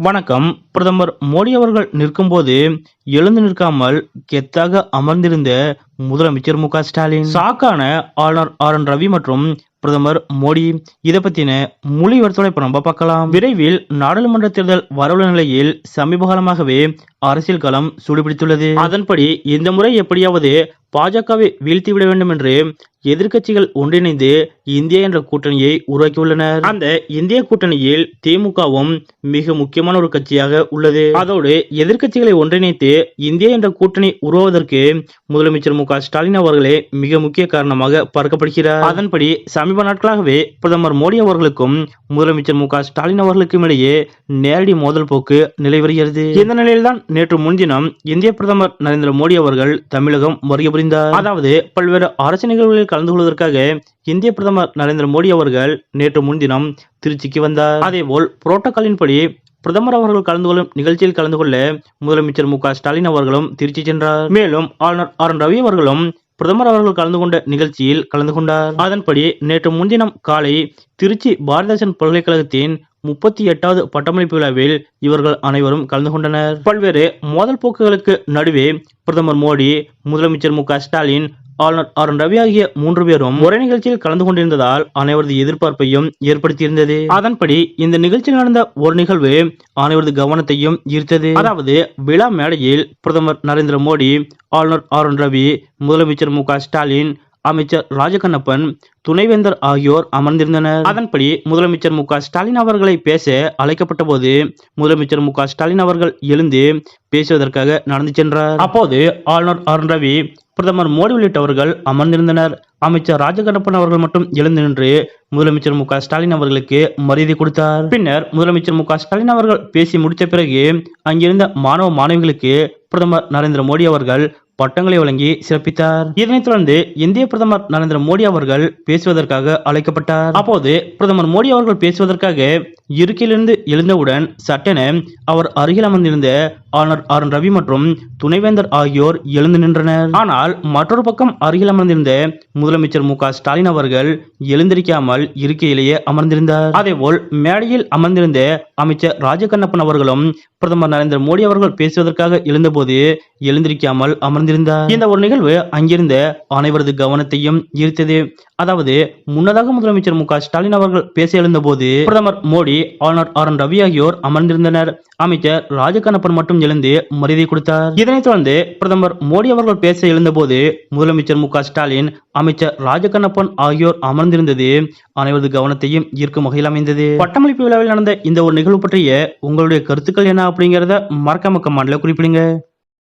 வணக்கம். பிரதமர் மோடி அவர்கள் நிற்கும்போது எழுந்து நிற்காமல் கெத்தாக அமர்ந்திருந்த முதலமைச்சர் மு.க.ஸ்டாலின், சாக்கான ஆளுநர் ஆர்.என். ரவி மற்றும் பிரதமர் மோடி இதை பத்தின முழு விவரத்தோட இப்ப நம்ம பார்க்கலாம். விரைவில் நாடாளுமன்ற தேர்தல் வரவுள்ள நிலையில் சமீப காலமாகவே அரசியல் களம் சூடுபிடித்துள்ளது. அதன்படி இந்த முறை எப்படியாவது பாஜகவை வீழ்த்திவிட வேண்டும் என்று எதிர்க்கட்சிகள் ஒன்றிணைந்து இந்தியா என்ற கூட்டணியை உருவாக்கியுள்ளனர். அந்த இந்திய கூட்டணியில் திமுகவும் மிக முக்கியமான ஒரு கட்சியாக உள்ளது. அதோடு எதிர்க்கட்சிகளை ஒன்றிணைத்து இந்தியா என்ற கூட்டணி உருவாவதற்கு முதலமைச்சர் மு.க.ஸ்டாலின் அவர்களே மிக முக்கிய காரணமாக பார்க்கப்படுகிறார். அதன்படி சமீப நாட்களாகவே பிரதமர் மோடி அவர்களுக்கும் முதலமைச்சர் மு.க.ஸ்டாலின் அவர்களுக்கும் இடையே நேரடி மோதல் போக்கு நிலை வருகிறது. இந்த நிலையில்தான் நேற்று முன்தினம் இந்திய பிரதமர் நரேந்திர மோடி அவர்கள் தமிழகம் வருகை புரிந்தார். அதாவது பல்வேறு அரசு நிகழ்வுகளில் கலந்து கொள்வதற்காக இந்திய பிரதமர் நரேந்திர மோடி அவர்கள் நேற்று முன்தினம் திருச்சிக்கு வந்தார். அதேபோல் புரோட்டோகாலின் படி பிரதமர் அவர்கள் கலந்து கொள்ளும் நிகழ்ச்சியில் கலந்து கொள்ள முதலமைச்சர் மு.க.ஸ்டாலின் அவர்களும் திருச்சி சென்றார். மேலும் ஆளுநர் ஆர்.என். ரவி அவர்களும் பிரதமர் அவர்கள் கலந்து கொண்ட நிகழ்ச்சியில் கலந்து கொண்டார். அதன்படி நேற்று முன்தினம் காலை திருச்சி பாரதிதாசன் பல்கலைக்கழகத்தின் 38வது பட்டமளிப்பு விழாவில் இவர்கள் அனைவரும் கலந்து கொண்டனர். பல்வேறு மோதல் போக்குகளுக்கு நடுவே பிரதமர் மோடி, முதலமைச்சர் மு.க.ஸ்டாலின், ஆளுநர் ஆர்.என். ரவி ஆகிய 3 பேரும் ஒரே நிகழ்ச்சியில் கலந்து கொண்டிருந்ததால் அனைவரது எதிர்பார்ப்பையும் ஏற்படுத்தியிருந்தது. அதன்படி இந்த நிகழ்ச்சியில் நடந்த ஒரு நிகழ்வு அனைவரது கவனத்தையும் ஈர்த்தது. அதாவது விழா மேடையில் பிரதமர் நரேந்திர மோடி, ஆளுநர் ஆர்.என். ரவி, முதலமைச்சர் மு.க.ஸ்டாலின், அமைச்சர் ராஜகண்ணப்பன், துணைவேந்தர் ஆகியோர் அமர்ந்திருந்தனர். அதன்படி முதலமைச்சர் மு.க.ஸ்டாலின் அவர்களை பேச அழைக்கப்பட்ட போது முதலமைச்சர் மு.க.ஸ்டாலின் அவர்கள் எழுந்து பேசுவதற்காக நடந்து சென்றார். அப்போது ஆளுநர் ஆர்.என். ரவி, பிரதமர் மோடி உள்ளிட்டவர்கள் அமர்ந்திருந்தனர். அமைச்சர் ராஜகண்ணப்பன் அவர்கள் மட்டும் எழுந்து நின்று முதலமைச்சர் மு.க.ஸ்டாலின் அவர்களுக்கு மரியாதை கொடுத்தார். பின்னர் முதலமைச்சர் மு.க.ஸ்டாலின் அவர்கள் பேசி முடித்த பிறகு அங்கிருந்த மாணவ மாணவிகளுக்கு பிரதமர் நரேந்திர மோடி அவர்கள் பட்டங்களை வழங்கி சிறப்பித்தார். இதனைத் தொடர்ந்து இந்திய பிரதமர் நரேந்திர மோடி அவர்கள் பேசுவதற்காக அழைக்கப்பட்டார். அப்போது பிரதமர் மோடி அவர்கள் பேசுவதற்காக இருக்கையிலிருந்து எழுந்தவுடன் சட்டென அவர் அருகில் அமர்ந்திருந்த ஆளுநர் ஆர்.என். ரவி மற்றும் துணைவேந்தர் ஆகியோர் எழுந்து நின்றனர். ஆனால் மற்றொரு பக்கம் அருகில் அமர்ந்திருந்த முதலமைச்சர் மு.க.ஸ்டாலின் அவர்கள் எழுந்திருக்காமல் இருக்கையிலேயே அமர்ந்திருந்தார். அதேபோல் மேடையில் அமர்ந்திருந்த அமைச்சர் ராஜகண்ணப்பன் அவர்களும் பிரதமர் நரேந்திர மோடி அவர்கள் பேசுவதற்காக எழுந்தபோது எழுந்திருக்காமல் அமர்ந்திருந்தார். இந்த ஒரு நிகழ்வு அங்கிருந்த அனைவரது கவனத்தையும் ஈர்த்தது. அதாவது முன்னதாக முதலமைச்சர் மு.க.ஸ்டாலின் அவர்கள் பேச எழுந்தபோது பிரதமர் மோடி, ஆளுநர் ஆர்.என். ரவி ஆகியோர் அமர்ந்திருந்தனர். அமைச்சர் ராஜகண்ணப்பன் மட்டும் எழுந்து மரியாதை கொடுத்தார். இதனைத் தொடர்ந்து பிரதமர் மோடி அவர்கள் பேச எழுந்தபோது முதலமைச்சர் மு.க.ஸ்டாலின், அமைச்சர் ராஜகண்ணப்பன் ஆகியோர் அமர்ந்திருந்தது அனைவரது கவனத்தையும் ஈர்க்கும் வகையில் அமைந்தது. பட்டமளிப்பு விழாவில் நடந்த இந்த ஒரு நிகழ்வு பற்றிய உங்களுடைய கருத்துக்கள் என்ன அப்படிங்கறத மறக்காம கமெண்ட்ல குறிப்பிடுங்க.